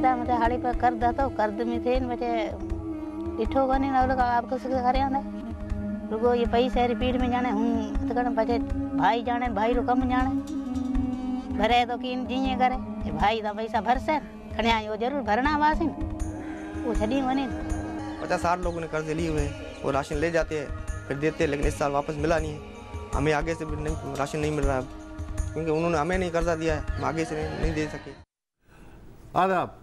था मते हाड़ी पर कर दा तो कर में थे मते इठो गनी ना लगा आपको से करे आंदा रुगो ये पैसे रिपीट में जाने हूं तो कण बचे भाई जाने भाई रो कम जाने भरे तो किन जीए करे ये भाई दा पैसा भरसे खने आयो जरूर भरना वासिन वो छड़ी वने 50-60 लोगों ने कर्ज लिए हुए हैं। वो राशन ले जाते हैं फिर देते हैं, लेकिन इस साल वापस मिला नहीं है। हमें आगे से भी नहीं राशन नहीं मिल रहा है क्योंकि उन्होंने हमें नहीं कर्जा दिया है, हम आगे से नहीं दे सके। आदाब।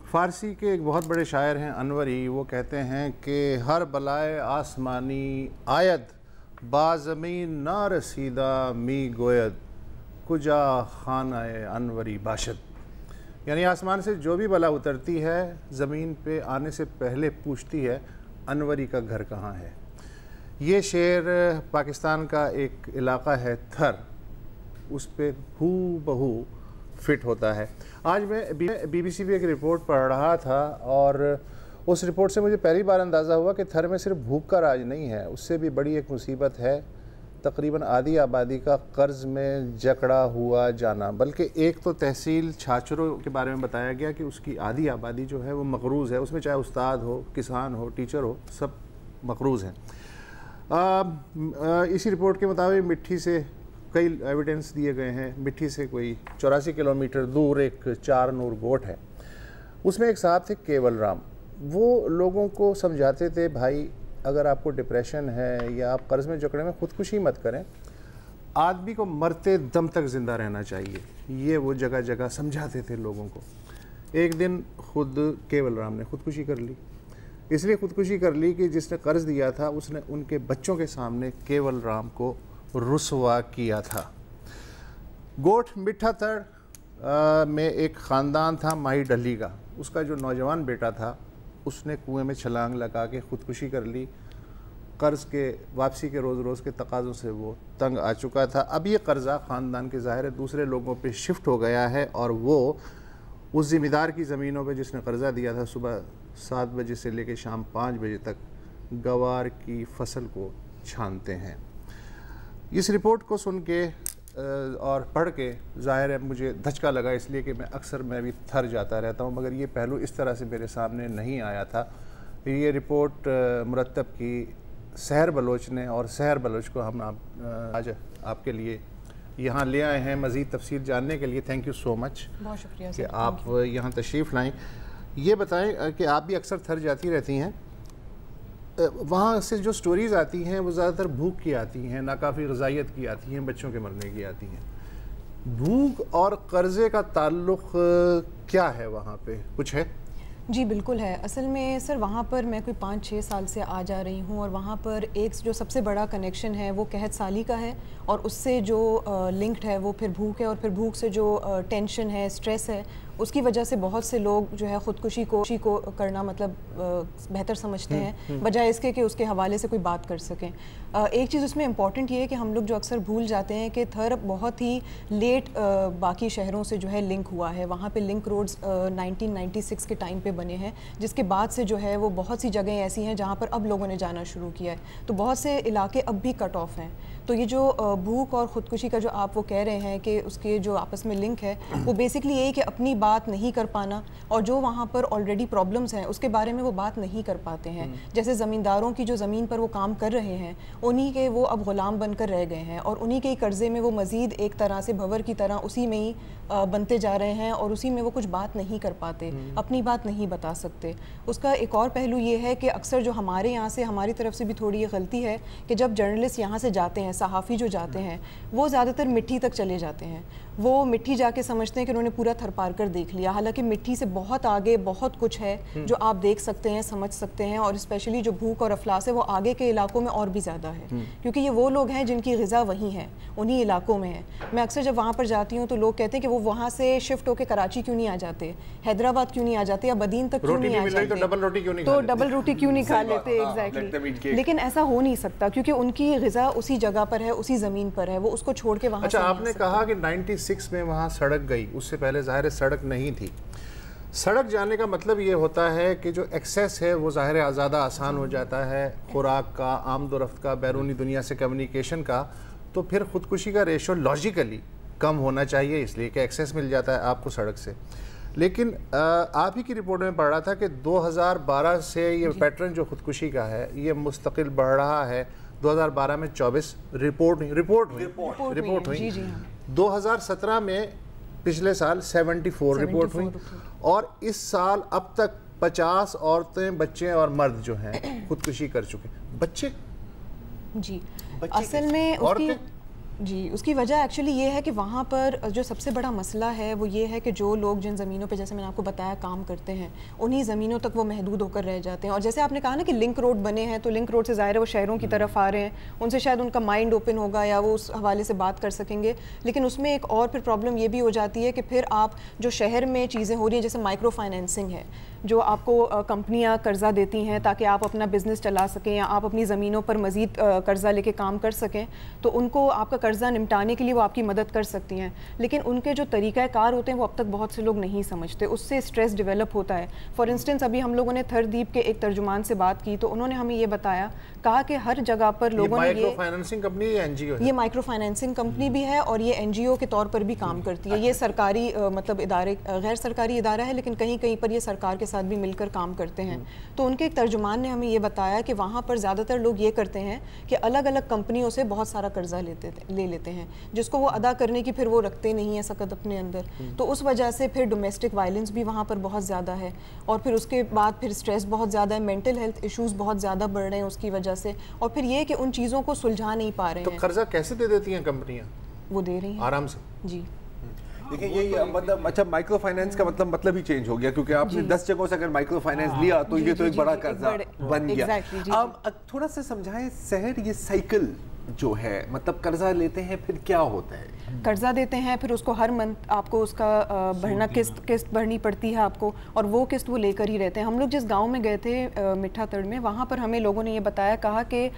फ़ारसी के एक बहुत बड़े शायर हैं अनवरी, वो कहते हैं कि हर बलाए आसमानी आयद बाज़मीन ना रसीदा मी गोयद कुजा खानाए अनवरी बाशद। यानी आसमान से जो भी बला उतरती है ज़मीन पे आने से पहले पूछती है अनवरी का घर कहाँ है। ये शेर पाकिस्तान का एक इलाका है थर, उस पर हू बहू फिट होता है। आज मैं BBC पे एक रिपोर्ट पढ़ रहा था और उस रिपोर्ट से मुझे पहली बार अंदाज़ा हुआ कि थर में सिर्फ भूख का राज नहीं है, उससे भी बड़ी एक मुसीबत है तकरीबन आधी आबादी का कर्ज़ में जकड़ा हुआ जाना। बल्कि एक तो तहसील छाछरों के बारे में बताया गया कि उसकी आधी आबादी जो है वो मकरूज़ है, उसमें चाहे उस्ताद हो, किसान हो, टीचर हो, सब मकरूज़ हैं। इसी रिपोर्ट के मुताबिक मिट्टी से कई एविडेंस दिए गए हैं। मिट्टी से कोई 84 किलोमीटर दूर एक 4 नूर गोट है, उसमें एक साहब थे केवल राम। वो लोगों को समझाते थे भाई अगर आपको डिप्रेशन है या आप कर्ज़ में जकड़े में ख़ुदकुशी मत करें, आदमी को मरते दम तक ज़िंदा रहना चाहिए। ये वो जगह जगह समझाते थे लोगों को। एक दिन खुद केवल राम ने ख़ुदकुशी कर ली। इसलिए ख़ुदकुशी कर ली कि जिसने कर्ज़ दिया था उसने उनके बच्चों के सामने केवल राम को रुसवा किया था। गोठ मिठा तड़ में एक ख़ानदान था माही डली का। उसका जो नौजवान बेटा था उसने कुएं में छलांग लगा के ख़ुदकुशी कर ली। कर्ज़ के वापसी के रोज़ रोज़ के तकाज़ों से वो तंग आ चुका था। अब ये कर्ज़ा ख़ानदान के ज़ाहिर है दूसरे लोगों पे शिफ्ट हो गया है और वो उस ज़िम्मेदार की ज़मीनों पे जिसने कर्ज़ा दिया था सुबह 7 बजे से लेकर शाम 5 बजे तक गवार की फसल को छानते हैं। इस रिपोर्ट को सुन के और पढ़ के ज़ाहिर है मुझे धचका लगा, इसलिए कि मैं भी थर जाता रहता हूँ, मगर ये पहलू इस तरह से मेरे सामने नहीं आया था। ये रिपोर्ट मुरतब की सहर बलोच ने, और सहर बलोच को हम आज आपके लिए यहाँ ले आए हैं मज़ीद तफसील जानने के लिए। थैंक यू सो मच, बहुत शुक्रिया कि आप यहाँ तशरीफ़ लाएँ। ये बताएं कि आप भी अक्सर थर जाती रहती हैं, वहाँ से जो स्टोरीज़ आती हैं वो ज़्यादातर भूख की आती हैं, नाकाफ़ी ग़िज़ाइयत की आती हैं, बच्चों के मरने की आती हैं। भूख और कर्ज़े का ताल्लुक़ क्या है वहाँ पे, कुछ है? जी बिल्कुल है। असल में सर वहाँ पर मैं कोई 5-6 साल से आ जा रही हूँ और वहाँ पर एक जो सबसे बड़ा कनेक्शन है वो कहत साली का है और उससे जो लिंक्ड है वो फिर भूख है और फिर भूख से जो टेंशन है, स्ट्रेस है, उसकी वजह से बहुत से लोग जो है ख़ुदकुशी को करना मतलब बेहतर समझते हैं बजाय इसके कि उसके हवाले से कोई बात कर सकें। एक चीज़ उसमें इम्पॉर्टेंट ये है कि हम लोग जो अक्सर भूल जाते हैं कि थर बहुत ही लेट बाकी शहरों से जो है लिंक हुआ है। वहाँ पे लिंक रोड्स 1996 के टाइम पे बने हैं, जिसके बाद से जो है वो बहुत सी जगहें ऐसी हैं जहाँ पर अब लोगों ने जाना शुरू किया है, तो बहुत से इलाके अब भी कट ऑफ हैं। तो ये जो भूख और ख़ुदकुशी का जो आप वो कह रहे हैं कि उसके जो आपस में लिंक है वो बेसिकली यही कि अपनी बात नहीं कर पाना, और जो वहाँ पर ऑलरेडी प्रॉब्लम्स हैं उसके बारे में वो बात नहीं कर पाते हैं। जैसे ज़मींदारों की जो ज़मीन पर वो काम कर रहे हैं उन्हीं के वो अब ग़ुलाम बनकर रह गए हैं और उन्हीं के ही कर्ज़े में वो मज़ीद एक तरह से भंवर की तरह उसी में ही बनते जा रहे हैं और उसी में वो कुछ बात नहीं कर पाते, अपनी बात नहीं बता सकते। उसका एक और पहलू ये है कि अक्सर जो हमारे यहाँ से हमारी तरफ से भी थोड़ी ये गलती है कि जब जर्नलिस्ट यहाँ से जाते हैं, सहाफ़ी जो जाते हैं, वो ज़्यादातर मिट्टी तक चले जाते हैं। वो मिट्टी जाके समझते हैं कि उन्होंने पूरा थर पार कर देख लिया, हालांकि मिट्टी से बहुत आगे बहुत कुछ है जो आप देख सकते हैं, समझ सकते हैं। और स्पेशली जो भूख और अफलास है वो आगे के इलाकों में और भी ज़्यादा है, क्योंकि ये वो लोग हैं जिनकी ग़िज़ा वहीं है, उन्हीं इलाकों में है। मैं अक्सर जब वहाँ पर जाती हूँ तो लोग कहते हैं कि वो वहाँ से शिफ्ट होकर कराची क्यों नहीं आ जाते, हैदराबाद क्यों नहीं आ जाते, या बदीन तक क्यों नहीं आ जाते, तो डबल रोटी क्यों नहीं खा लेते। एग्जैक्टली, लेकिन ऐसा हो नहीं सकता क्योंकि उनकी ग़िज़ा उसी जगह पर है, उसी ज़मीन पर है, वो उसको छोड़ के वहाँ। अच्छा, आपने कहा कि 96 में वहाँ सड़क गई, उससे पहले ज़ाहिर सड़क नहीं थी। सड़क जाने का मतलब ये होता है कि जो एक्सेस है वो ज़ाहिर ज़्यादा आसान हो जाता है, खुराक का, आमदोरफ्त का, बैरूनी दुनिया से कम्युनिकेशन का, तो फिर ख़ुदकुशी का रेशो लॉजिकली कम होना चाहिए, इसलिए कि एक्सेस मिल जाता है आपको सड़क से। लेकिन आप ही की रिपोर्ट में पढ़ रहा था कि 2012 से ये पैटर्न जो खुदकुशी का है ये मुस्तकिल बढ़ रहा है। 2012 में 24 रिपोर्ट हुई। जी जी हाँ। 2017 में पिछले साल 74 रिपोर्ट हुई और इस साल अब तक 50 औरतें, बच्चे और मर्द जो हैं खुदकुशी कर चुके। बच्चे जी असल में उसकी वजह एक्चुअली ये है कि वहाँ पर जो सबसे बड़ा मसला है वो ये है कि जो लोग जिन ज़मीनों पे, जैसे मैंने आपको बताया, काम करते हैं, उन्हीं ज़मीनों तक वो महदूद होकर रह जाते हैं। और जैसे आपने कहा ना कि लिंक रोड बने हैं, तो लिंक रोड से ज़ाहिर है वो शहरों की तरफ आ रहे हैं, उनसे शायद उनका माइंड ओपन होगा या वो उस हवाले से बात कर सकेंगे। लेकिन उसमें एक और फिर प्रॉब्लम ये भी हो जाती है कि फिर आप जो शहर में चीज़ें हो रही हैं, जैसे माइक्रो फाइनेंसिंग है, जो आपको कंपनियां कर्जा देती हैं ताकि आप अपना बिजनेस चला सकें या आप अपनी ज़मीनों पर मज़ीद कर्जा लेके काम कर सकें, तो उनको आपका कर्जा निपटाने के लिए वो आपकी मदद कर सकती हैं। लेकिन उनके जो तरीक़ाकार होते हैं वो अब तक बहुत से लोग नहीं समझते, उससे स्ट्रेस डेवलप होता है। फॉर इंस्टेंस अभी हम लोगों ने थरदीप के एक तर्जुमान से बात की तो उन्होंने हमें ये बताया, कहा कि हर जगह पर लोगों ने माइक्रो फाइनेंसिंग कंपनी या एनजीओ है? ये माइक्रो फाइनेंसिंग कंपनी भी है और ये एनजीओ के तौर पर भी काम करती है। ये सरकारी मतलब इदारे, गैर सरकारी इदारा है, लेकिन कहीं कहीं पर ये सरकार के साथ भी मिलकर काम करते हैं। तो उनके एक तर्जुमान ने हमें ये बताया कि वहाँ पर ज़्यादातर लोग ये करते हैं कि अलग अलग कंपनियों से बहुत सारा कर्जा ले लेते हैं, जिसको वो अदा करने की फिर वो रखते नहीं है सकत अपने अंदर। तो उस वजह से फिर डोमेस्टिक वायलेंस भी वहाँ पर बहुत ज़्यादा है और फिर उसके बाद फिर स्ट्रेस बहुत ज़्यादा है, मेंटल हेल्थ इश्यूज़ बहुत ज़्यादा बढ़ रहे हैं उसकी वजह से। और फिर ये कि उन चीज़ों को सुलझा नहीं पा रहे हैं। तो कर्जा कैसे दे देती हैं कंपनियां? वो दे रही हैं आराम से। जी देखिए ये मतलब अच्छा माइक्रो फाइनेंस का मतलब ही चेंज हो गया, क्योंकि आपने 10 जगहों से अगर माइक्रो फाइनेंस लिया तो ये तो एक बड़ा कर्जा बन गया। अब थोड़ा सा समझाएं सहर, ये साइकिल जो है, मतलब कर्जा लेते हैं फिर क्या होता है? कर्जा देते हैं, फिर उसको हर मंथ आपको उसका भरना, किस्त भरनी पड़ती है आपको, और वो किस्त वो लेकर ही रहते हैं। हम लोग जिस गांव में गए थे मिठा तड़ में, वहाँ पर हमें लोगों ने ये बताया, कहा कि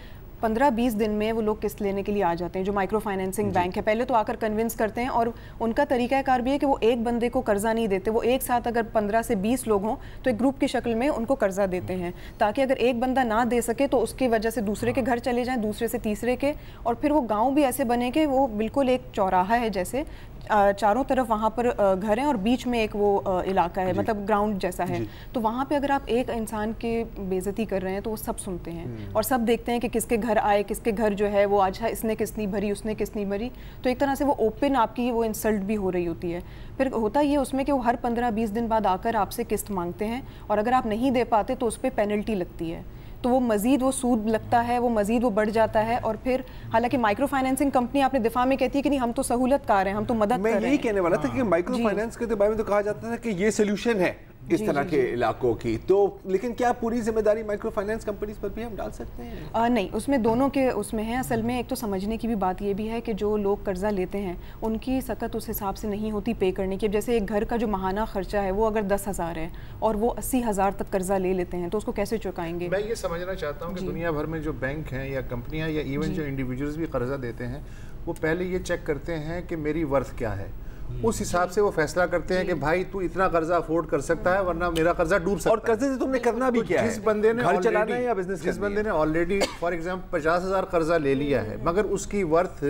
15-20 दिन में वो लोग किस्त लेने के लिए आ जाते हैं। जो माइक्रो फाइनेंसिंग बैंक है, पहले तो आकर कन्विंस करते हैं और उनका तरीक़ाकार भी है कि वो एक बंदे को कर्जा नहीं देते, वो एक साथ अगर 15 से 20 लोग हों तो एक ग्रुप की शक्ल में उनको कर्जा देते हैं, ताकि अगर एक बंदा ना दे सके तो उसकी वजह से दूसरे के घर चले जाएं, दूसरे से तीसरे के, और फिर वो गाँव भी ऐसे बने कि वो बिल्कुल एक चौराहा है जैसे, चारों तरफ वहाँ पर घर हैं और बीच में एक वो इलाका है, मतलब ग्राउंड जैसा है। तो वहाँ पे अगर आप एक इंसान की बेइज्जती कर रहे हैं तो वो सब सुनते हैं और सब देखते हैं कि किसके घर आए, किसके घर जो है वो आज इसने किस्त नहीं भरी, उसने किस्त नहीं भरी। तो एक तरह से वो ओपन आपकी वो इंसल्ट भी हो रही होती है। फिर होता ये उसमें कि वो हर 15-20 दिन बाद आकर आपसे किस्त मांगते हैं और अगर आप नहीं दे पाते तो उस पर पेनल्टी लगती है, तो वो मज़ीद वो सूद लगता है, वो मज़ीद वो बढ़ जाता है। और फिर हालांकि माइक्रो फाइनेंसिंग कंपनी आपने दिफा में कहती है कि नहीं हम तो सहूलतकार हैं, हम तो मदद कर रहे हैं। मैं यही कहने वाला था कि माइक्रो फाइनेंस के बारे में तो कहा जाता था कि ये सोल्यूशन है इस तरह के इलाकों की, तो लेकिन क्या पूरी जिम्मेदारी माइक्रो फाइनेंस कंपनीज पर भी हम डाल सकते हैं? नहीं, उसमें दोनों के उसमें है। असल में एक तो समझने की भी बात ये भी है कि जो लोग कर्जा लेते हैं उनकी सकत उस हिसाब से नहीं होती पे करने की। जैसे एक घर का जो माहाना खर्चा है वो अगर 10,000 है और वो 80,000 तक कर्जा ले लेते हैं तो उसको कैसे चुकाएंगे? मैं ये समझना चाहता हूँ कि दुनिया भर में जो बैंक हैं या कंपनियाँ या इवन जो इंडिविजुअल्स भी कर्जा देते हैं, वो पहले ये चेक करते हैं कि मेरी वर्थ क्या है, उस हिसाब से वो फैसला करते हैं कि भाई तू इतना कर्जा अफोर्ड कर सकता है वरना मेरा कर्जा डूब सकता है। और कर्जे से तुमने करना भी क्या है? जिस बंदे ने घर चलाना है या बिजनेस, जिस बंदे ने ऑलरेडी फॉर एग्जांपल 50,000 कर्जा ले लिया है मगर उसकी वर्थ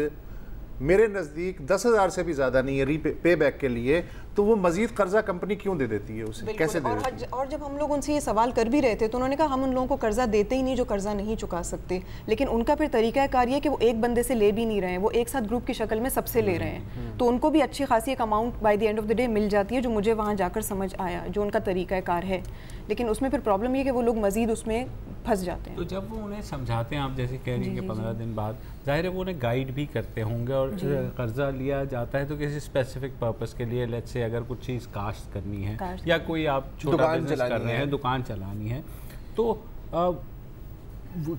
मेरे नज़दीक 10,000 से भी ज़्यादा नहीं है पे बैक के लिए, तो वो मजीद कर्जा कंपनी क्यों दे देती है उसे? कैसे दे देती है? और जब हम लोग उनसे ये सवाल कर भी रहे थे तो उन्होंने कहा हम उन लोगों को कर्जा देते ही नहीं जो कर्जा नहीं चुका सकते। लेकिन उनका फिर तरीक़ाकार ये कि वो एक बंदे से ले भी नहीं रहे हैं, वो एक साथ ग्रुप की शक्ल में सबसे ले रहे हैं, तो उनको भी अच्छी खासी एक amount by the end of the day meal जाती है, जो मुझे वहाँ जाकर समझ आया जो उनका तरीक़ाकार है। लेकिन उसमें फिर प्रॉब्लम ये कि वो लोग मजीद उसमें फंस जाते हैं। तो जब वो उन्हें समझाते हैं, आप जैसे कह रही हैं कि 15 दिन बाद, जाहिर है वो उन्हें गाइड भी करते होंगे और कर्जा लिया जाता है तो किसी स्पेसिफिक पर्पस के लिए, लेट्स से अगर कुछ चीज़ काश्त करनी है या कोई आप छोटा बिजनेस कर रहे हैं, दुकान चलानी है, तो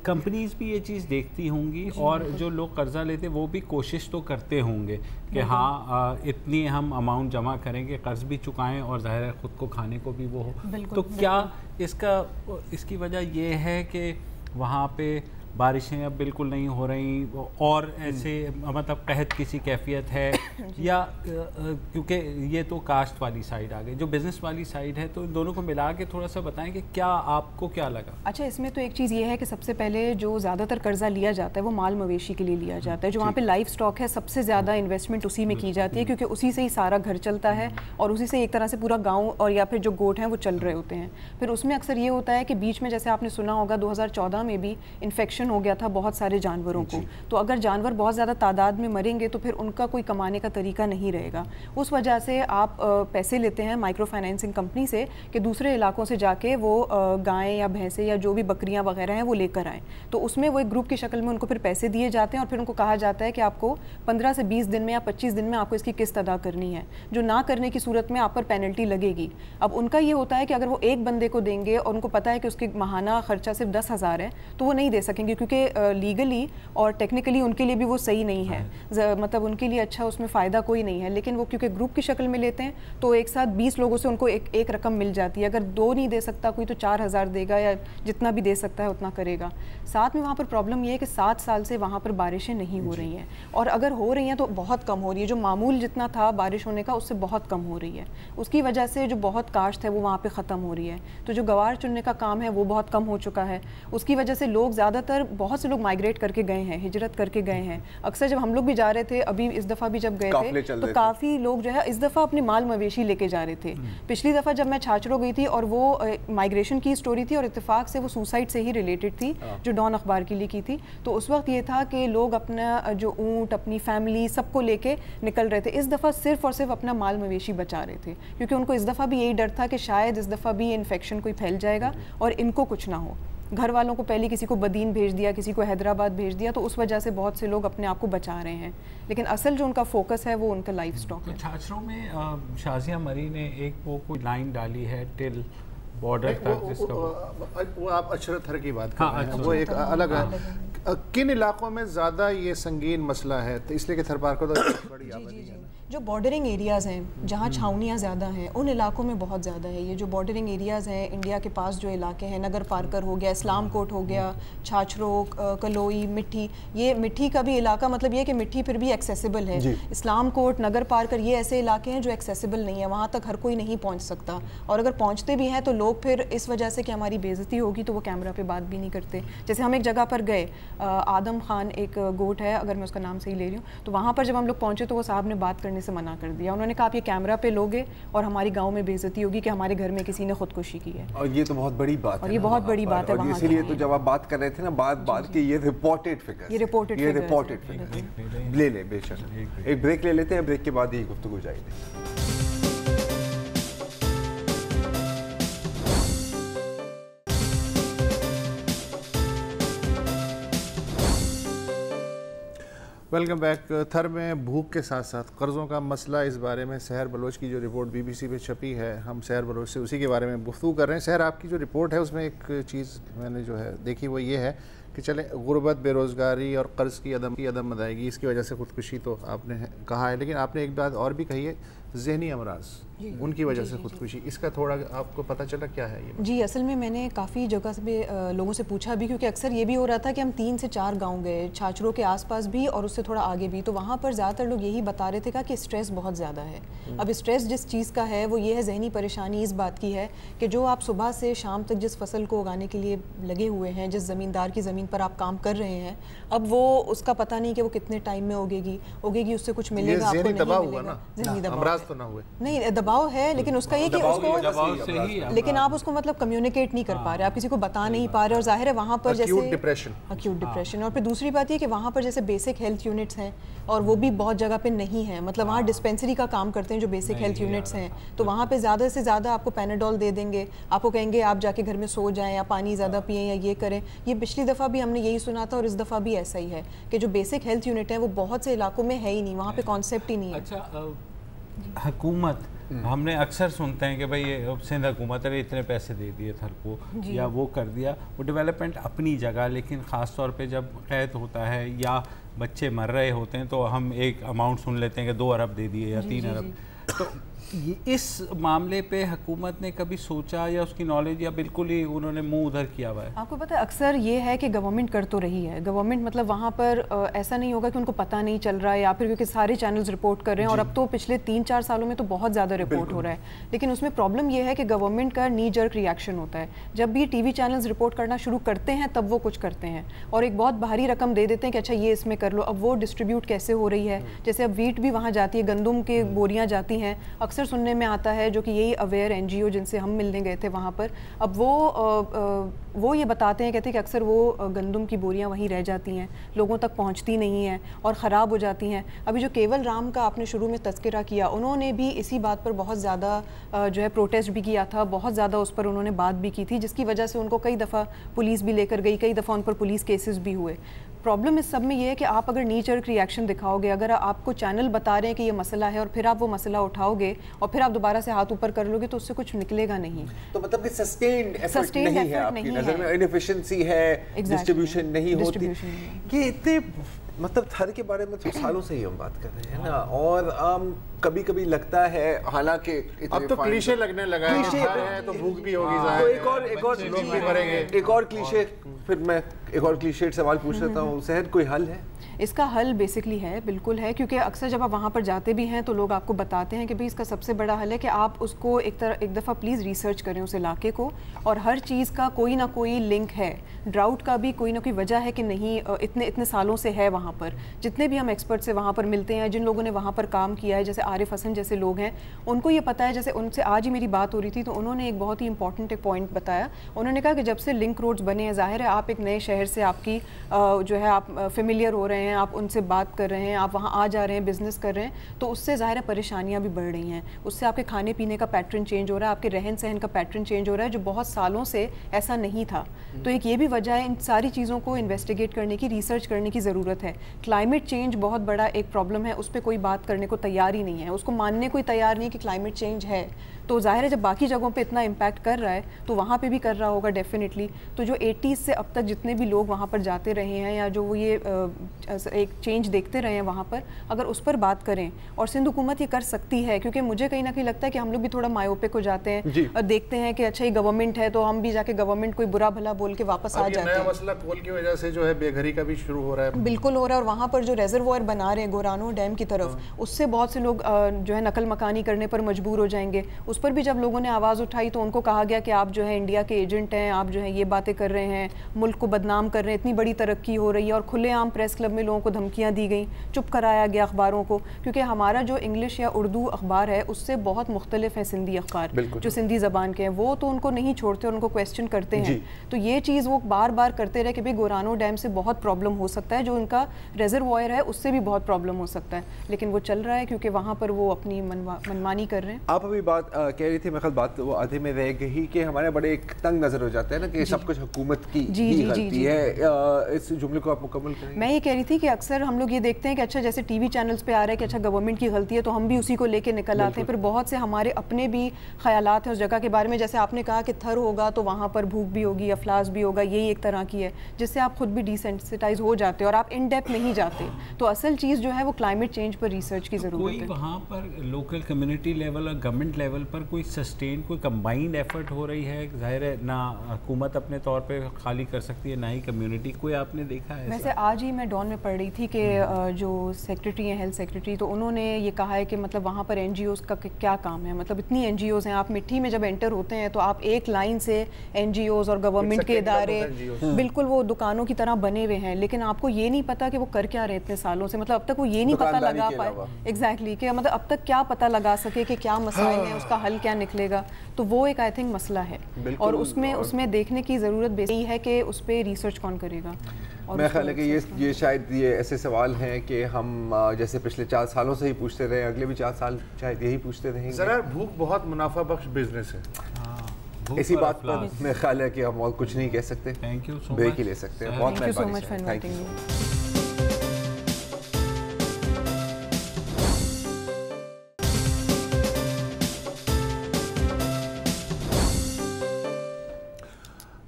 कंपनीज भी ये चीज़ देखती होंगी और जो लोग कर्जा लेते हैं वो भी कोशिश तो करते होंगे कि हाँ इतनी हम अमाउंट जमा करेंगे, कर्ज भी चुकाएं और ज़ाहिर है ख़ुद को खाने को भी वो हो। तो क्या इसकी वजह ये है कि वहाँ पे बारिशें अब बिल्कुल नहीं हो रही और ऐसे मतलब कहत किसी कैफियत है या क्योंकि ये तो कास्ट वाली साइड आ गई, जो बिज़नेस वाली साइड है, तो इन दोनों को मिला के थोड़ा सा बताएं कि क्या आपको क्या लगा? अच्छा, इसमें तो एक चीज़ ये है कि सबसे पहले जो ज़्यादातर कर्जा लिया जाता है वो माल मवेशी के लिए लिया जाता है। जो वहाँ पे लाइफ स्टॉक है सबसे ज़्यादा इन्वेस्टमेंट उसी में की जाती है, क्योंकि उसी से ही सारा घर चलता है और उसी से एक तरह से पूरा गाँव और या फिर जो गोट हैं वो चल रहे होते हैं। फिर उसमें अक्सर ये होता है कि बीच में जैसे आपने सुना होगा 2014 में भी इन्फेक्शन हो गया था बहुत सारे जानवरों को, तो अगर जानवर बहुत ज़्यादा तादाद में मरेंगे तो फिर उनका कोई कमाने का तरीका नहीं रहेगा। उस वजह से आप पैसे लेते हैं माइक्रो फाइनेंसिंग कंपनी से कि दूसरे इलाकों से जाके वो गायें या भैंसें या जो भी बकरियां वगैरह हैं वो लेकर आएँ। तो उसमें वो एक ग्रुप की शक्ल में उनको फिर पैसे दिए जाते हैं और फिर उनको कहा जाता है कि आपको 15 से 20 दिन में या 25 दिन में आपको इसकी किस्त अदा करनी है, जो ना करने की सूरत में आप पर पेनल्टी लगेगी। अब उनका ये होता है कि अगर वो एक बंदे को देंगे और उनको पता है कि उसकी माहाना खर्चा सिर्फ 10,000 है तो वो नहीं दे सकेंगे, क्योंकि लीगली और टेक्निकली उनके लिए भी वो सही नहीं है, मतलब उनके लिए अच्छा उसमें फ़ायदा कोई नहीं है। लेकिन वो क्योंकि ग्रुप की शक्ल में लेते हैं तो एक साथ 20 लोगों से उनको एक रकम मिल जाती है। अगर 2 नहीं दे सकता कोई तो 4,000 देगा या जितना भी दे सकता है उतना करेगा। साथ में वहाँ पर प्रॉब्लम ये है कि 7 साल से वहाँ पर बारिशें नहीं हो रही हैं, और अगर हो रही हैं तो बहुत कम हो रही है। जो मामूल जितना था बारिश होने का उससे बहुत कम हो रही है। उसकी वजह से जो बहुत काश्त है वो वहाँ पर ख़त्म हो रही है। तो जो गवार चुनने का काम है वो बहुत कम हो चुका है। उसकी वजह से लोग ज़्यादातर बहुत से लोग माइग्रेट करके गए हैं, हिजरत करके गए हैं। अक्सर जब हम लोग भी जा रहे थे, अभी इस दफ़ा भी जब गए थे तो काफ़ी लोग जो है इस दफ़ा अपने माल मवेशी लेके जा रहे थे। पिछली दफ़ा जब मैं छाछरो गई थी और वो माइग्रेशन की स्टोरी थी और इत्तेफाक से वो सुसाइड से ही रिलेटेड थी, जो डॉन अखबार के लिए की थी। तो उस वक्त ये था कि लोग अपना जो ऊँट, अपनी फैमिली सबको लेके निकल रहे थे। इस दफ़ा सिर्फ और सिर्फ अपना माल मवेशी बचा रहे थे, क्योंकि उनको इस दफ़ा भी यही डर था कि शायद इस दफ़ा भी इन्फेक्शन कोई फैल जाएगा और इनको कुछ ना हो। घर वालों को पहले किसी को बदीन भेज दिया, किसी को हैदराबाद भेज दिया, तो उस वजह से बहुत से लोग अपने आप को बचा रहे हैं। लेकिन असल जो उनका फोकस है वो उनका लाइफ स्टॉक है। छाछरों में शाजिया मरी ने एक वो कोई लाइन डाली है टिल बॉर्डर तक, जिसका वो आप अशरत हर की बात कर रहे हैं, वो एक अलग है। किन इलाकों में ज़्यादा ये संगीन मसला है? तो इसलिए कि थरपार को तो बड़ी आबादी है। जो बॉर्डरिंग एरियाज़ हैं जहाँ छावनियाँ ज़्यादा हैं उन इलाकों में बहुत ज़्यादा है। ये जो बॉर्डरिंग एरियाज़ हैं इंडिया के पास जो इलाके हैं, नगर पारकर हो गया, इस्लाम कोट हो गया, छाछरो, कलोई, मिट्टी, ये मिट्टी का भी इलाका, मतलब ये कि मिट्टी फिर भी एक्सेसिबल है। इस्लाम कोट, नगर पारकर ये ऐसे इलाके हैं जो एक्सेसिबल नहीं है, वहाँ तक हर कोई नहीं पहुँच सकता। और अगर पहुँचते भी हैं तो लोग फिर इस वजह से कि हमारी बेइज्जती होगी तो वो कैमरा पे बात भी नहीं करते। जैसे हम एक जगह पर गए, आदम खान एक गोट है, अगर मैं उसका नाम सही ले रही हूँ, तो वहाँ पर जब हम लोग पहुँचे तो वो साहब ने बात करने से मना कर दिया। उन्होंने कहा आप ये कैमरा पे लोगे और हमारी गांव में बेइज्जती होगी कि हमारे घर में किसी ने खुदकुशी की है। और ये तो बहुत बड़ी बात है, और ये बहुत बड़ी बात है वहाँ। इसीलिए तो जब आप बात कर रहे थे ना बात की, ये रिपोर्टेड फिगर्स, ये रिपोर्टेड फिगर्स ले ले बेशक। एक ब्रेक ले लेते हैं, ब्रेक के बाद ये गुफ्तगू जाएगी। Welcome back. थर में भूख के साथ साथ कर्ज़ों का मसला, इस बारे में सहर बलोच की जो रिपोर्ट BBC पे छपी है, हम सहर बलोच से उसी के बारे में गुफ्तगू कर रहे हैं। सहर, आपकी जो रिपोर्ट है उसमें एक चीज़ मैंने जो है देखी वो ये है कि चले गुर्बत, बेरोज़गारी और कर्ज़ की अदम अदायगी, इसकी वजह से ख़ुदकुशी तो आपने कहा है, लेकिन आपने एक बात और भी कही है, ज़हनी अमराज, उनकी वजह से ख़ुदकुशी। इसका थोड़ा आपको पता चला क्या है ये? जी, असल में मैंने काफ़ी जगह से लोगों से पूछा भी, क्योंकि अक्सर ये भी हो रहा था कि हम 3 से 4 गांव गए, छाछरों के आसपास भी और उससे थोड़ा आगे भी, तो वहाँ पर ज़्यादातर लोग यही बता रहे थे कि स्ट्रेस बहुत ज़्यादा है। अब स्ट्रेस जिस चीज़ का है वो ये है, जहनी परेशानी इस बात की है कि जो आप सुबह से शाम तक जिस फसल को उगाने के लिए लगे हुए हैं, जिस ज़मींदार की ज़मीन पर आप काम कर रहे हैं, अब वो उसका पता नहीं कि वो कितने टाइम में उगेगी, उससे कुछ मिलेगा आपको, नहीं मिलेगा। ज़हनी दबाव तो ना हुए, नहीं दबाव है, लेकिन उसका ये कि उसको, लेकिन आप उसको मतलब कम्युनिकेट नहीं कर पा रहे, आप किसी को बता नहीं पा रहे, और जाहिर है वहाँ पर जैसे अक्यूट डिप्रेशन। और फिर दूसरी बात ये कि वहाँ पर जैसे बेसिक हेल्थ यूनिट्स हैं और वो भी बहुत जगह पे नहीं है, मतलब वहाँ डिस्पेंसरी का काम करते हैं जो बेसिक हेल्थ यूनिट्स हैं, तो वहाँ पे ज़्यादा से ज़्यादा आपको पैनाडोल दे देंगे, आपको कहेंगे आप जाके घर में सो जाएं या पानी ज़्यादा पिएं या ये करें। ये पिछली दफ़ा भी हमने यही सुना था और इस दफ़ा भी ऐसा ही है कि जो बेसिक हेल्थ यूनिट है वो बहुत से इलाकों में है ही नहीं, वहाँ पे कॉन्सेप्ट ही नहीं है। अच्छा, हुकूमत, हमने अक्सर सुनते हैं कि भाई ये सिंध हुकूमत ने इतने पैसे दे दिए थर को या वो कर दिया, वो डेवलपमेंट अपनी जगह, लेकिन ख़ास तौर पे जब कैद होता है या बच्चे मर रहे होते हैं तो हम एक अमाउंट सुन लेते हैं कि 2 अरब दे दिए या 3 अरब। तो इस मामले पे हुकूमत ने कभी सोचा या उसकी नॉलेज या बिल्कुल ही उन्होंने मुंह उधर किया हुआ है? आपको पता है अक्सर ये है कि गवर्नमेंट कर तो रही है, गवर्नमेंट मतलब वहाँ पर ऐसा नहीं होगा कि उनको पता नहीं चल रहा है या फिर क्योंकि सारे चैनल्स रिपोर्ट कर रहे हैं और अब तो पिछले 3-4 सालों में तो बहुत ज़्यादा रिपोर्ट हो रहा है। लेकिन उसमें प्रॉब्लम ये है कि गवर्नमेंट का नी जर्क रिएक्शन होता है। जब भी टीवी चैनल्स रिपोर्ट करना शुरू करते हैं तब वो कुछ करते हैं और एक बहुत भारी रकम दे देते हैं कि अच्छा ये इसमें कर लो। अब वो डिस्ट्रीब्यूट कैसे हो रही है, जैसे अब वीट भी वहाँ जाती है, गंदम के बोरियाँ जाती हैं, अक्सर सुनने में आता है जो कि यही अवेयर एनजीओ जिनसे हम मिलने गए थे वहाँ पर, अब वो ये बताते हैं, कहते हैं कि अक्सर वो गंदम की बोरियाँ वहीं रह जाती हैं, लोगों तक पहुँचती नहीं हैं और ख़राब हो जाती हैं। अभी जो केवल राम का आपने शुरू में तज़किरा किया, उन्होंने भी इसी बात पर बहुत ज़्यादा जो है प्रोटेस्ट भी किया था, बहुत ज़्यादा उस पर उन्होंने बात भी की थी, जिसकी वजह से उनको कई दफ़ा पुलिस भी लेकर गई, कई दफ़ा उन पर पुलिस केसेस भी हुए। प्रॉब्लम इस सब में ये है कि आप अगर नी जर्क रिएक्शन दिखाओगे, अगर आपको चैनल बता रहे हैं कि ये मसला है और फिर आप वो मसला उठाओगे और फिर आप दोबारा से हाथ ऊपर कर लोगे तो उससे कुछ निकलेगा नहीं। तो मतलब कि सस्टेन्ड एफर्ट नहीं है आपकी नज़र में, इनएफिशिएंसी है, डिस्ट्रीब्यूशन नहीं होती। कि इतने मतलब थर के बारे में तो सालों से ही हम बात कर रहे हैं ना, और कभी कभी लगता है, हालांकि अब तो क्लीशे लगने लगा है तो भूख भी होगी, तो एक और क्लीशे, फिर मैं एक और क्लीशे सवाल पूछ लेता हूँ, शहर कोई हल है? इसका हल बेसिकली है, बिल्कुल है, क्योंकि अक्सर जब आप वहाँ पर जाते भी हैं तो लोग आपको बताते हैं कि भाई इसका सबसे बड़ा हल है कि आप उसको एक दफ़ा प्लीज़ रिसर्च करें उस इलाके को, और हर चीज़ का कोई ना कोई लिंक है। ड्राउट का भी कोई ना कोई वजह है कि नहीं, इतने सालों से है वहाँ पर। जितने भी हम एक्सपर्ट से वहाँ पर मिलते हैं, जिन लोगों ने वहाँ पर काम किया है, जैसे आरिफ हसन जैसे लोग हैं, उनको ये पता है। जैसे उनसे आज ही मेरी बात हो रही थी तो उन्होंने एक बहुत ही इंपॉर्टेंट एक पॉइंट बताया। उन्होंने कहा कि जब से लिंक रोड्स बने हैं, ज़ाहिर है आप एक नए शहर से आपकी जो है आप फेमिलियर हो रहे हैं, आप उनसे बात कर रहे हैं, आप वहाँ आ जा रहे हैं, बिजनेस कर रहे हैं, तो उससे ज़ाहिर है परेशानियाँ भी बढ़ रही हैं। उससे आपके खाने पीने का पैटर्न चेंज हो रहा है, आपके रहन सहन का पैटर्न चेंज हो रहा है, जो बहुत सालों से ऐसा नहीं था। तो एक ये भी वजह है, इन सारी चीज़ों को इन्वेस्टिगेट करने की, रिसर्च करने की ज़रूरत है। क्लाइमेट चेंज बहुत बड़ा एक प्रॉब्लम है, उस पर कोई बात करने को तैयार ही नहीं है, उसको मानने कोई तैयार नहीं कि क्लाइमेट चेंज है। तो जाहिर है जब बाकी जगहों पे इतना इम्पैक्ट कर रहा है तो वहाँ पे भी कर रहा होगा डेफिनेटली। तो जो 80s से अब तक जितने भी लोग वहाँ पर जाते रहे हैं या जो वो ये एक चेंज देखते रहे हैं वहाँ पर, अगर उस पर बात करें, और सिंध हुकूमत ये कर सकती है, क्योंकि मुझे कहीं ना कहीं लगता है कि हम लोग भी थोड़ा मायोपिक हो जाते हैं और देखते हैं कि अच्छा ये गवर्नमेंट है तो हम भी जाके गवर्नमेंट कोई बुरा भला बोल के वापस आ जाते हैं। मसला कोल की वजह से जो है बेघरी का भी शुरू हो रहा है, बिल्कुल हो रहा है। और वहाँ पर जो रेजरवॉयर बना रहे हैं गोरानो डैम की तरफ, उससे बहुत से लोग जो है नकल मकानी करने पर मजबूर हो जाएंगे। उस पर भी जब लोगों ने आवाज़ उठाई तो उनको कहा गया कि आप जो है इंडिया के एजेंट हैं, आप जो है ये बातें कर रहे हैं, मुल्क को बदनाम कर रहे हैं, इतनी बड़ी तरक्की हो रही है। और खुलेआम प्रेस क्लब में लोगों को धमकियाँ दी गई, चुप कराया गया अखबारों को, क्योंकि हमारा जो इंग्लिश या उर्दू अखबार है उससे बहुत मुख्तलिफ है सिंधी अखबार जो सिंधी ज़बान के हैं, वो तो उनको नहीं छोड़ते और उनको क्वेश्चन करते हैं। तो ये चीज़ वो बार बार करते रहे कि भाई गोरानो डैम से बहुत प्रॉब्लम हो सकता है, जो उनका रेजरवॉयर है उससे भी बहुत प्रॉब्लम हो सकता है, लेकिन वो चल रहा है क्योंकि वहाँ पर वो अपनी मनमानी कर रहे हैं। आप अभी बात कह रही थी, मैं बात वो आधे में रह गई कि हमारे बड़े एक तंग नजर हो जाता है ना कि सब कुछ हुकूमत की ही गलती है। इस जुमले को आप मुकम्मल करें। मैं ये कह रही थी कि अक्सर हम लोग ये देखते हैं कि अच्छा जैसे टीवी चैनल्स पे आ रहा है कि अच्छा गवर्नमेंट की गलती है तो हम भी उसी को लेके निकल आते हैं, फिर बहुत से हमारे अपने भी ख्यालात हैं उस जगह के बारे में। जैसे आपने कहा कि थर होगा तो वहाँ पर भूख भी होगी, अफलास भी होगा, यही एक तरह की है जिससे आप खुद भी डिसेंसिटाइज हो जाते हो और आप इन डेप्थ नहीं जाते। तो असल चीज़ जो है वो क्लाइमेट चेंज पर रिसर्च की ज़रूरत है। वहाँ पर लोकल कम्युनिटी लेवल और गवर्नमेंट लेवल पर कोई सस्टेन, कोई कंबाइंड एफर्ट हो रही है? जाहिर है ना हुकूमत अपने तौर पे खाली कर सकती है, ना ही कम्युनिटी, कोई आपने देखा है? वैसे आज ही मैं डॉन में पढ़ रही थी कि जो सेक्रेटरी हैं, हेल्थ सेक्रेटरी, तो उन्होंने ये कहा है कि मतलब वहाँ पर एनजीओज़ का क्या काम है। मतलब इतनी एनजीओज़ हैं, आप मिट्टी में जब एंटर होते हैं तो आप एक लाइन से एनजीओज़ और गवर्नमेंट के इदारे बिल्कुल वो दुकानों की तरह बने हुए हैं, लेकिन आपको ये नहीं पता कि वो कर क्या रहे इतने सालों से। मतलब अब तक वो ये नहीं पता लगा पाए एग्जैक्टली कि मतलब अब तक क्या पता लगा सके कि क्या मसाइल हैं, उसका हल क्या निकलेगा। तो वो एक आई थिंक मसला है और उसमें देखने की ज़रूरत बेसिक है कि उस पर रिसर्च कौन करेगा। और मेरा ख्याल है कि ये शायद ये ऐसे सवाल हैं कि हम जैसे पिछले 4 सालों से ही पूछते रहे, अगले भी 4 साल शायद यही पूछते रहेंगे। ज़रा भूख बहुत मुनाफा बख्श बिजनेस है। इसी बात पर मेरा ख्याल है कि हम और कुछ नहीं कह सकते, थैंक यू सो ब्रेक ही ले सकते हैं। बहुत मेहरबानी।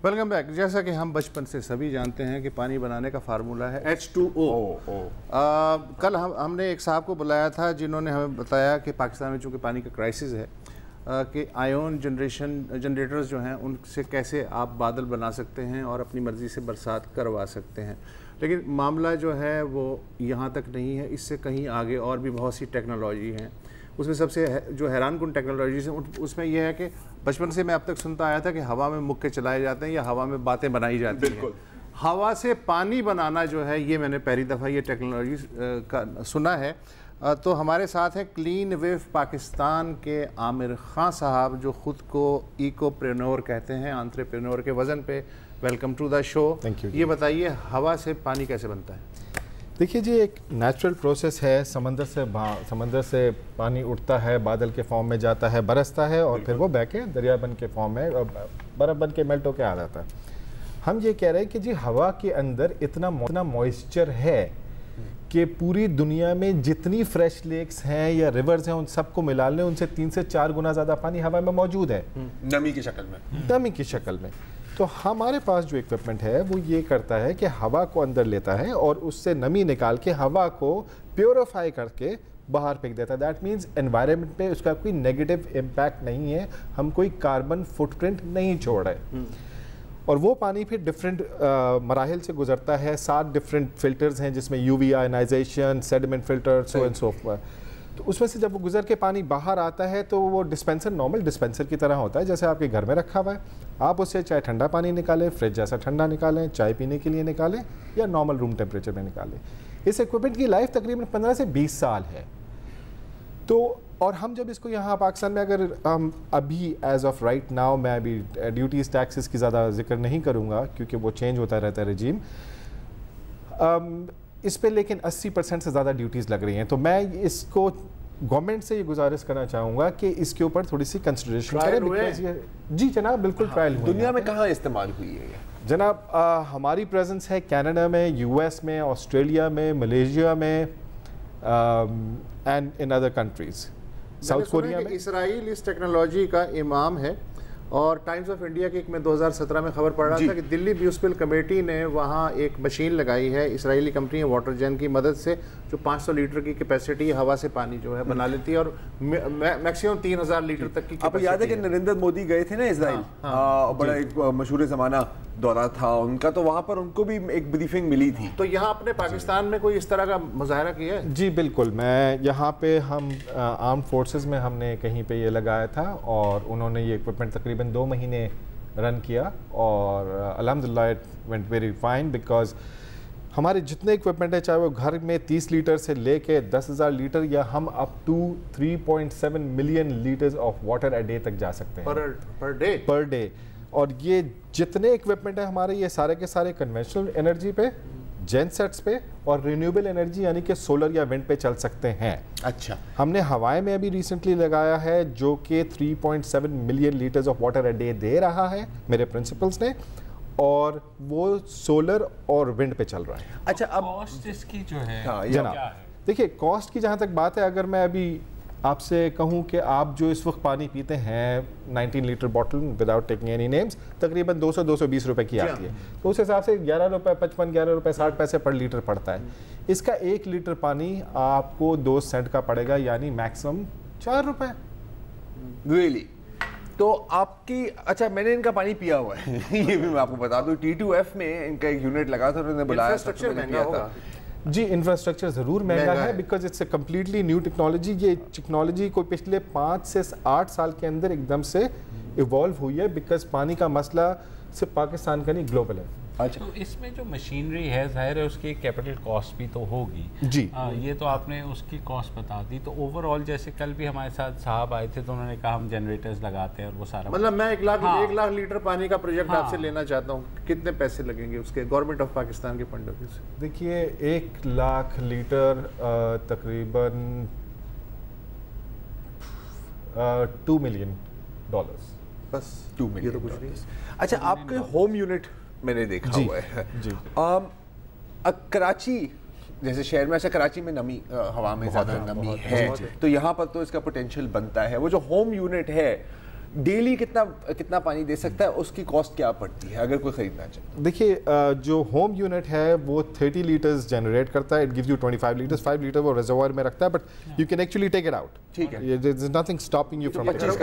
Welcome back. जैसा कि हम बचपन से सभी जानते हैं कि पानी बनाने का फार्मूला है H2O। कल हमने एक साहब को बुलाया था जिन्होंने हमें बताया कि पाकिस्तान में चूँकि पानी का क्राइसिस है कि आयोन जनरेटर्स जो हैं उनसे कैसे आप बादल बना सकते हैं और अपनी मर्ज़ी से बरसात करवा सकते हैं। लेकिन मामला जो है वो यहाँ तक नहीं है, इससे कहीं आगे और भी बहुत सी टेक्नोलॉजी हैं। उसमें सबसे जो हैरानकुन टेक्नोलॉजीज हैं उसमें यह है कि बचपन से मैं अब तक सुनता आया था कि हवा में मुक्के चलाए जाते हैं या हवा में बातें बनाई जाती हैं। हवा से पानी बनाना जो है ये मैंने पहली दफ़ा ये टेक्नोलॉजी का सुना है। तो हमारे साथ हैं क्लीन वेव पाकिस्तान के आमिर खान साहब जो ख़ुद को इकोप्रेन्योर कहते हैं, एंटरप्रेन्योर के वज़न पे। Welcome to the show. Thank you. ये बताइए हवा से पानी कैसे बनता है? देखिए जी, एक नेचुरल प्रोसेस है। समंदर से पानी उठता है, बादल के फॉर्म में जाता है, बरसता है और फिर वो बह के दरिया बन के फॉर्म में बर्फ़ बन के मेल्ट होके आ जाता है। हम ये कह रहे हैं कि जी हवा के अंदर इतना मॉइस्चर है कि पूरी दुनिया में जितनी फ्रेश लेक्स हैं या रिवर्स हैं उन सबको मिला लें, उनसे 3 से 4 गुना ज़्यादा पानी हवा में मौजूद है, नमी की शक्ल में। नमी की शक्ल में। तो हमारे पास जो इक्विपमेंट है वो ये करता है कि हवा को अंदर लेता है और उससे नमी निकाल के हवा को प्योरीफाई करके बाहर फेंक देता है। दैट मीन्स एनवायरनमेंट पे उसका कोई नेगेटिव इम्पैक्ट नहीं है, हम कोई कार्बन फुटप्रिंट नहीं छोड़ रहे। और वो पानी फिर डिफरेंट मराहिल से गुजरता है। 7 डिफरेंट फिल्टर्स हैं जिसमें UV ionization, sediment filter, so and so forth. तो उसमें से जब वो गुजर के पानी बाहर आता है तो वो डिस्पेंसर नॉर्मल डिस्पेंसर की तरह होता है, जैसे आपके घर में रखा हुआ है। आप उससे चाहे ठंडा पानी निकालें, फ्रिज जैसा ठंडा निकालें, चाय पीने के लिए निकालें या नॉर्मल रूम टेम्परेचर में निकालें। इस इक्विपमेंट की लाइफ तकरीबन 15 से 20 साल है। तो और हम जब इसको यहाँ पाकिस्तान में अगर हम अभी एज ऑफ राइट नाउ, मैं अभी ड्यूटीज़ टैक्सेस की ज़्यादा जिक्र नहीं करूँगा क्योंकि वो चेंज होता रहता है रजीम इस पे, लेकिन 80% से ज़्यादा ड्यूटीज़ लग रही हैं। तो मैं इसको गवर्नमेंट से ये गुजारिश करना चाहूँगा कि इसके ऊपर थोड़ी सी कंसिडरेशन करें। जी जनाब, बिल्कुल ट्रायल हुए। दुनिया में कहाँ इस्तेमाल हुई है जनाब? हमारी प्रेजेंस है कनाडा में, US में, ऑस्ट्रेलिया में, मलेशिया में and in other countries. South Korea में इसराइल इस टेक्नोलॉजी का इमाम है और टाइम्स ऑफ इंडिया की मैं 2017 में खबर पढ़ रहा था कि दिल्ली म्यूनिसिपल कमेटी ने वहाँ एक मशीन लगाई है, इसराइली कंपनी है वाटरजेन की मदद से, जो 500 लीटर की कैपेसिटी हवा से पानी जो है बना लेती है और मैक्सिमम 3000 लीटर तक की। आपको याद है कि नरेंद्र मोदी गए थे ना इजराइल, बड़ा एक मशहूर ज़माना दौरा था उनका, तो वहाँ पर उनको भी एक ब्रीफिंग मिली थी। तो यहाँ अपने पाकिस्तान में कोई इस तरह का मुजाहरा किया है? जी बिल्कुल। मैं यहाँ पे हम आर्म फोर्सेस में हमने कहीं पे ये लगाया था और उन्होंने ये इक्विपमेंट तकरीबन 2 महीने रन किया और अल्हम्दुलिल्लाह it went very fine, because हमारे जितने इक्विपमेंट है, चाहे वो घर में 30 लीटर से लेके 10,000 लीटर या हम up to 3.7 million litres of water a day तक जा सकते हैं पर डे। और ये जितने इक्विपमेंट है हमारे, ये सारे के सारे कन्वेंशनल एनर्जी पे, जेनसेट्स पे और रिन्यूएबल एनर्जी यानी कि सोलर या विंड पे चल सकते हैं। अच्छा। हमने हवाई में अभी रिसेंटली लगाया है जो कि 3.7 million litres of water a day they रहा है मेरे प्रिंसिपल्स ने, और वो सोलर और विंड पे चल रहा है। अच्छा, अब कॉस्ट इसकी जो है जनाब, देखिए कॉस्ट की जहाँ तक बात है, अगर मैं अभी आपसे कहूँ कि आप जो इस वक्त पानी पीते हैं 19 litre bottle without taking any names, तकरीबन 200-220 रुपए की आती है। तो उस हिसाब से 11 रुपये 55, 11 रुपये 60 पैसे पर लीटर पड़ता है। इसका 1 लीटर पानी आपको 2 सेंट का पड़ेगा, यानी मैक्सिमम 4 रुपये। रियली? तो आपकी, अच्छा मैंने इनका पानी पिया हुआ है ये भी मैं आपको बता दूं, T2F में इनका एक यूनिट लगा था, उन्होंने बुलाया था। जी इंफ्रास्ट्रक्चर ज़रूर महंगा है because it's a completely new technology. ये टेक्नोलॉजी कोई पिछले 5 से 8 साल के अंदर एकदम से इवॉल्व हुई है, बिकॉज पानी का मसला सिर्फ पाकिस्तान का नहीं, ग्लोबल है। अच्छा, तो इसमें जो मशीनरी है जाहिर है उसकी कैपिटल कॉस्ट भी तो होगी जी। ये तो आपने उसकी कॉस्ट बता दी। तो ओवरऑल जैसे कल भी हमारे साथ साहब आए थे तो उन्होंने कहा हम जनरेटर्स लगाते हैं और वो सारा, मतलब मैं 1 लाख लीटर पानी का प्रोजेक्ट आपसे लेना चाहता हूँ, कितने पैसे लगेंगे उसके गवर्नमेंट ऑफ पाकिस्तान के फंड ऑफ व्यू से? देखिए 1 लाख लीटर तकरीबन $2 मिलियन, बस 2 मिलियन तो कुछ नहीं। अच्छा, आपके होम यूनिट मैंने देखा हुआ है जी। कराची जैसे शहर में, ऐसा कराची में नमी, हवा में ज़्यादा नमी है, तो यहाँ पर तो इसका पोटेंशियल बनता है। वो जो होम यूनिट है डेली कितना पानी दे सकता है, उसकी कॉस्ट क्या पड़ती है अगर कोई खरीदना चाहे? देखिए जो होम यूनिट है वो 30 लीटर्स जनरेट करता है, it gives you 25 litres, 5 litre वो रिजर्वायर में रखता है, but you can actually take it out. ठीक है, there is nothing stopping you from घरों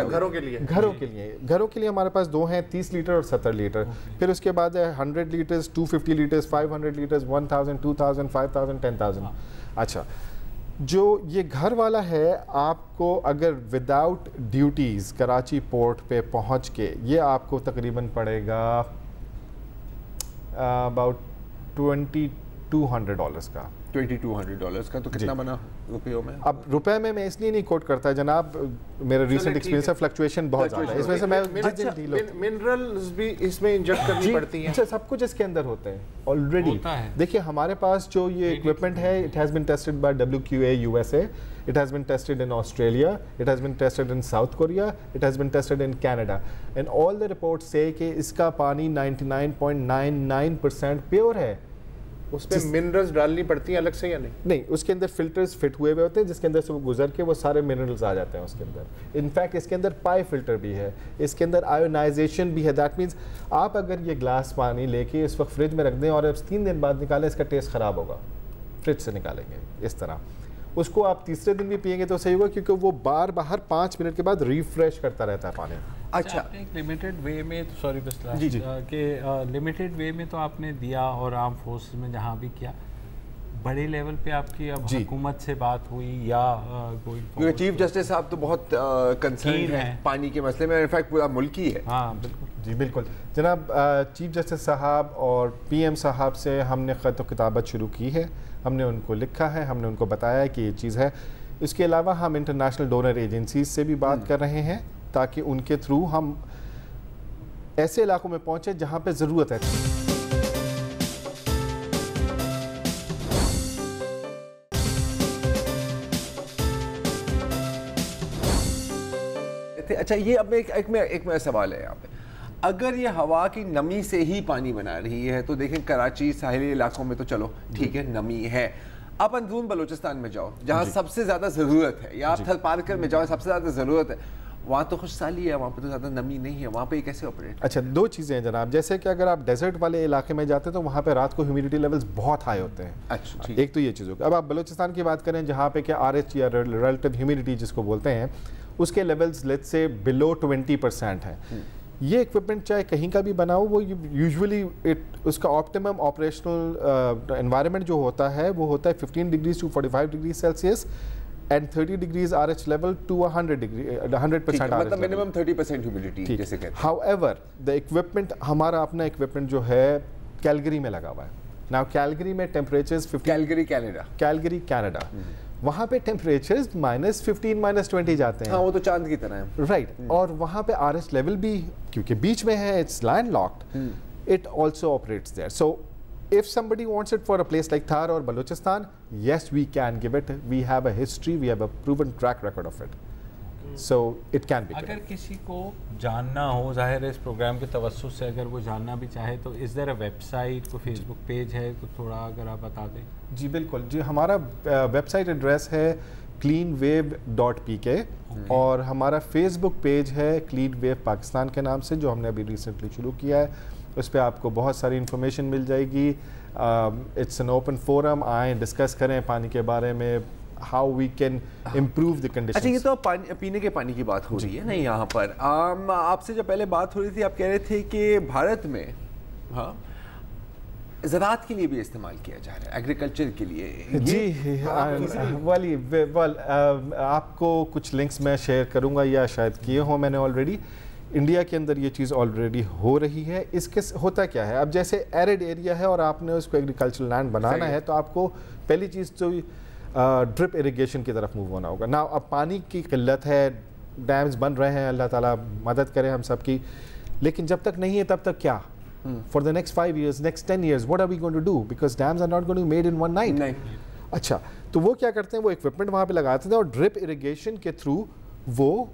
के लिए हमारे पास दो हैं, 30 लीटर और 70 लीटर। फिर उसके बाद है 100 लीटर्स, 250 लीटर्स, 500 लीटर्स, 1000, 2000, 5000, 10,000। अच्छा, जो ये घर वाला है, आपको अगर विदाउट ड्यूटीज़ कराची पोर्ट पे पहुंच के ये आपको तकरीबन पड़ेगा अबाउट $2,200 का। $2,200 का तो कितना बना रुपयों में? अब रुपए में मैं इसलिए नहीं कोट करता जनाब, मेरा रिसेंट एक्सपीरियंस है, फ्लक्चुएशन बहुत ज़्यादा है, इसमें से मैं मिनरल्स भी इसमें इंजेक्ट करनी पड़ती हैं। अच्छा, सब कुछ इसके अंदर होते हैं ऑलरेडी। देखिए हमारे पास जो ये इक्विपमेंट है, it has been tested by WQA USA, it has been tested in Australia, it has been tested in South Korea, it has been tested in Canada, and all the reports say कि इसका पानी 99.99% pure है। उसमें minerals डालनी पड़ती हैं अलग से या नहीं? नहीं, उसके अंदर फिल्टर्स फिट हुए हुए होते हैं जिसके अंदर से वो गुजर के वो सारे मिनरल्स आ जाते हैं उसके अंदर। इनफैक्ट इसके अंदर पाई फिल्टर भी है, इसके अंदर आयोनाइजेशन भी है। दैट मीन्स आप अगर ये ग्लास पानी लेके इस वक्त फ्रिज में रख दें और अब 3 दिन बाद निकालें, इसका टेस्ट ख़राब होगा। फ्रिज से निकालेंगे इस तरह, उसको आप तीसरे दिन भी पिएंगे तो सही होगा, क्योंकि वो बार 5 मिनट के बाद रिफ्रेश करता रहता है पानी। अच्छा, आपने एक लिमिटेड वे में, सॉरी बिस्ला जी कि लिमिटेड वे में तो आपने दिया और आर्म फोर्सेस में जहाँ भी किया, बड़े लेवल पे आपकी अब हुकूमत से बात हुई या कोई? चीफ जस्टिस साहब तो बहुत कंसर्न है पानी के मसले में, इनफैक्ट पूरा मुल्क ही है। हाँ बिल्कुल जी बिल्कुल जनाब, चीफ जस्टिस साहब और PM साहब से हमने ख़त व किताबत शुरू की है, हमने उनको लिखा है, हमने उनको बताया कि ये चीज़ है। इसके अलावा हम इंटरनेशनल डोनर एजेंसीज से भी बात कर रहे हैं ताकि उनके थ्रू हम ऐसे इलाकों में पहुँचे जहाँ पे ज़रूरत है। अच्छा, ये अब एक मेरा सवाल है यहाँ पे, अगर ये हवा की नमी से ही पानी बना रही है तो देखें कराची साहिली इलाकों में तो चलो ठीक है नमी है, आप अंदरून बलूचिस्तान में जाओ जहाँ सबसे ज़्यादा ज़रूरत है, या आप थलपारकर में जाओ सबसे ज़्यादा ज़रूरत है, वहाँ तो खुशहाली है, वहाँ पे तो ज़्यादा नमी नहीं है, वहाँ पे कैसे ऑपरेट? अच्छा, 2 चीज़ें हैं जनाब, जैसे कि अगर आप डेजर्ट वाले इलाके में जाते हैं तो वहाँ पे रात को ह्यूमिडिटी लेवल्स बहुत हाई होते हैं। अच्छा, एक तो ये चीज़ होगी। अब आप बलूचिस्तान की बात करें जहाँ पे क्या RH या रिलेटिव ह्यूमिडिटी जिसको बोलते हैं, उसके लेवल्स लेट्स से बिलो 20% है। ये इक्विपमेंट चाहे कहीं का भी बनाओ, वो यूजुअली उसका ऑप्टिमम ऑपरेशनल एनवायरनमेंट जो होता है वो होता है 15 degrees to 45 degree Celsius and 30 degrees RH level to 100%, मतलब मिनिमम 30% ह्यूमिडिटी जैसे कहते हैं। हाउएवर द इक्विपमेंट, हमारा अपना इक्विपमेंट जो है कैलगरी में लगा हुआ है। नाउ कैलगरी में टेम्परेचर्स 50, कैलगरी कनाडा, वहाँ पे टेम्परेचर्स -15 -20 जाते हैं। हाँ, वो तो चांद की तरह है। राइट, और वहाँ पे RH लेवल भी क्योंकि बीच में है, it's landlocked, it also operates there. So if somebody wants it for a place like Thar or Balochistan, yes, we can give it. We have a history, we have a proven track record of it. So it can be. अगर किसी को जानना हो, जाहिर है इस programme के तवस्सुस से अगर वो जानना भी चाहे तो इज़ देयर अ वेबसाइट, कोई फेसबुक पेज है, तो थोड़ा अगर आप बता दें। जी बिल्कुल जी, हमारा वेबसाइट एड्रेस है cleanwave.pk और हमारा फेसबुक पेज है क्लीन वेव पाकिस्तान के नाम से, जो हमने अभी रिसेंटली शुरू किया है। उस पर आपको बहुत सारी इन्फॉर्मेशन मिल जाएगी। इट्स एन ओपन फोरम, आएँ डिस्कस करें पानी के बारे में, how we can improve the condition. अच्छा, ये तो पानी, पीने के पानी की बात हो रही है ना यहाँ पर। आपसे जब पहले बात हो रही थी आप कह रहे थे कि भारत में हाँ ज़राअत के लिए भी इस्तेमाल किया जा रहा है, एग्रीकल्चर के लिए। जी वाली आपको कुछ लिंक्स मैं शेयर करूँगा या शायद किए हों मैंने ऑलरेडी। इंडिया के अंदर ये चीज़ ऑलरेडी हो रही है। इसके होता क्या है, अब जैसे एरिड एरिया है और आपने उसको एग्रीकल्चरल लैंड बनाना है तो आपको पहली चीज़ तो ड्रिप इरिगेशन की तरफ मूव होना होगा ना। अब पानी की किल्लत है, डैम्स बन रहे हैं, अल्लाह ताला मदद करे हम सब की, लेकिन जब तक नहीं है तब तक क्या? For the next 5 years, next 10 years, what are we going to do, because dams are not going to made in one night. अच्छा, तो वो क्या करते हैं, वो इक्विपमेंट वहाँ पे लगाते हैं और ड्रिप इरिगेशन के थ्रू वो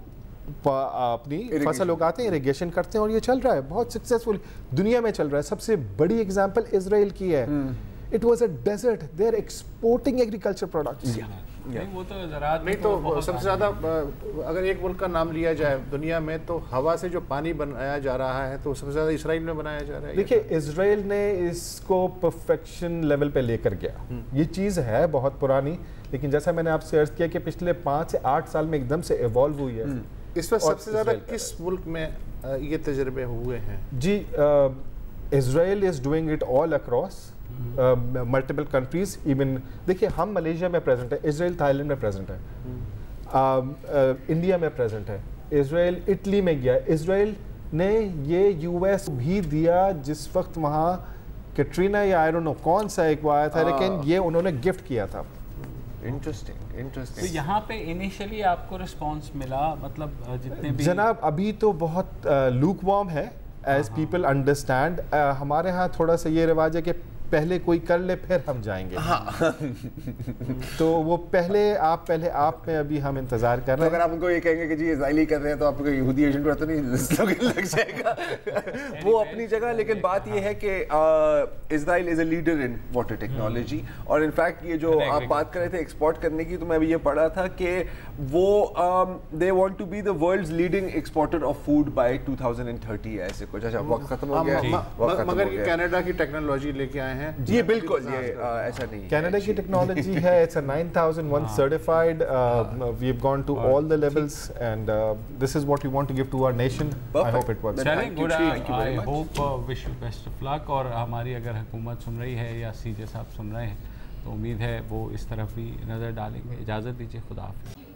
अपनी फसल उगाते हैं, इरिगेशन करते हैं, और ये चल रहा है बहुत सक्सेसफुल, दुनिया में चल रहा है। सबसे बड़ी एग्जांपल इजराइल की है। It was a desert, they are exporting agriculture products. नहीं वो तो ज़राअत नहीं तो सबसे ज़्यादा अगर एक मुल्क का नाम लिया जाए दुनिया में तो हवा से जो पानी बनाया जा रहा है तो सबसे ज़्यादा इसराइल में बनाया जा रहा है। देखिए इसराइल ने इसको परफेक्शन लेवल पे लेकर गया। ये चीज़ है बहुत पुरानी, लेकिन जैसा मैंने आपसे अर्ज किया कि पिछले 5 से 8 साल में एकदम से इवॉल्व हुई है। इस वक्त सबसे ज़्यादा किस मुल्क में ये तजर्बे हुए हैं? जी Israel is doing it all across multiple countries. Even देखिए हम मलेशिया में प्रेजेंट है, इसराइल थाईलैंड में प्रेजेंट है, इंडिया में प्रेजेंट है, इसराइल इटली में गया। इसराइल ने ये यूएस भी दिया जिस वक्त वहाँ कैटरीना या आई डोंट नो कौन सा एक वो आया था, लेकिन ये उन्होंने गिफ्ट किया था। इंटरेस्टिंग। तो यहाँ पे इनिशियली आपको रिस्पांस मिला, मतलब जितने भी जनाब अभी तो बहुत लूक वार्म है एज पीपल अंडरस्टैंड। हमारे यहाँ थोड़ा सा ये रिवाज है कि पहले कोई कर ले फिर हम जाएंगे। हाँ। तो वो पहले आप में अभी हम इंतजार कर रहे हैं। तो अगर आप उनको ये कहेंगे कि जी इजराइली कर रहे हैं तो आपको यहूदी एजेंट पर तो नहीं लग जाएगा वो अपनी जगह। लेकिन बात ये है कि Israel is a leader in water technology, और इनफैक्ट ये जो आप बात कर रहे थे एक्सपोर्ट करने की, तो मैं अभी ये पढ़ा था कि वो they want to be the world's leading exporter of food by 2030 ऐसे कुछ। अच्छा वक्त खत्म हो गया, मगर ये कनाडा की टेक्नोलॉजी लेके आए हैं। ये बिल्कुल ये ऐसा नहीं है। कनाडा की टेक्नोलॉजी है, it's a 9001 certified, we have gone to all the levels and this is what we want to give to our nation. I hope it works. चलें good, I hope wish you best of luck. और हमारी अगर हुकूमत सुन रही है या सीजे साहब सुन रहे हैं तो उम्मीद है वो इस तरफ भी नज़र डालेंगे। इजाज़त दीजिए, खुदा हाफ़िज़।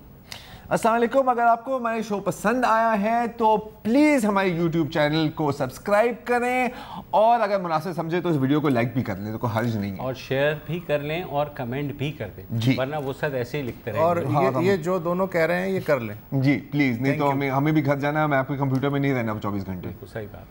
अस्सलाम वालेकुम। अगर आपको हमारे शो पसंद आया है तो प्लीज़ हमारे YouTube चैनल को सब्सक्राइब करें, और अगर मुनासिब समझे तो इस वीडियो को लाइक भी कर लें, तो कोई हर्ज नहीं है, और शेयर भी कर लें और कमेंट भी कर दें, वरना वो सब ऐसे ही लिखते रहेंगे। और ये जो दोनों कह रहे हैं ये कर लें जी प्लीज़, नहीं तो हमें भी घर जाना है, मैं आपके कंप्यूटर में नहीं रहना 24 घंटे। सही बात।